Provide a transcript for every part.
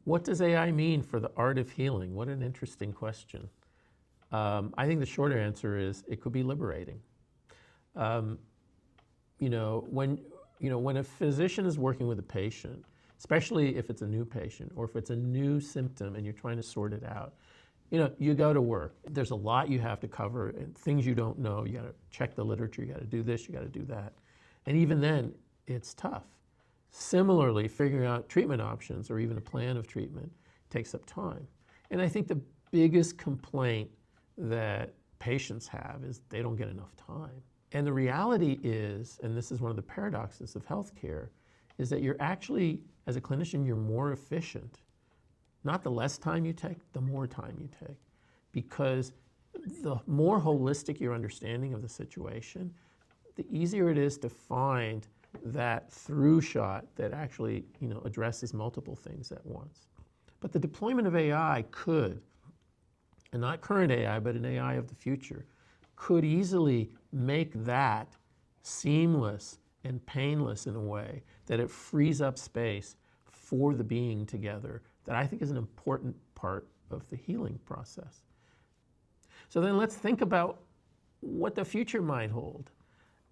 What does AI mean for the art of healing? What an interesting question. I think the shorter answer is it could be liberating. When a physician is working with a patient, especially if it's a new patient or if it's a new symptom and you're trying to sort it out, you go to work. There's a lot you have to cover and things you don't know. You got to check the literature, you got to do this, you got to do that. And even then, it's tough. Similarly, figuring out treatment options or even a plan of treatment takes up time. And I think the biggest complaint that patients have is they don't get enough time. And the reality is, and this is one of the paradoxes of healthcare, is that you're actually, as a clinician, you're more efficient. Not the less time you take, the more time you take. Because the more holistic your understanding of the situation, the easier it is to find that through shot that actually addresses multiple things at once. But the deployment of AI could, and not current AI, but an AI of the future, could easily make that seamless and painless in a way that it frees up space for the being together that I think is an important part of the healing process. So then let's think about what the future might hold.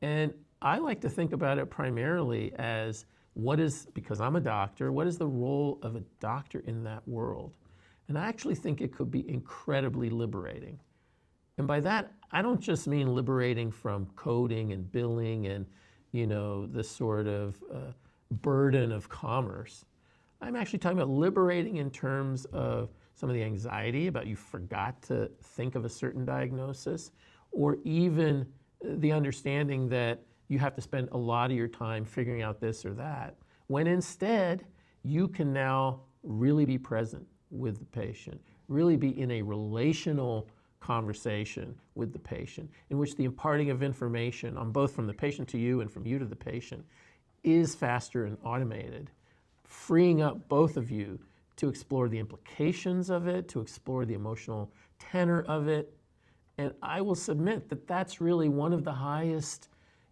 And I like to think about it primarily as because I'm a doctor, what is the role of a doctor in that world? And I actually think it could be incredibly liberating. And by that, I don't just mean liberating from coding and billing and, the sort of burden of commerce. I'm actually talking about liberating in terms of some of the anxiety about you forgot to think of a certain diagnosis, or even the understanding that you have to spend a lot of your time figuring out this or that, when instead you can now really be present with the patient, really be in a relational conversation with the patient in which the imparting of information on both from the patient to you and from you to the patient is faster and automated, freeing up both of you to explore the implications of it, to explore the emotional tenor of it. And I will submit that that's really one of the highest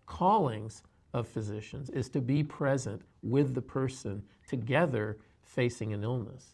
callings of physicians, is to be present with the person together facing an illness.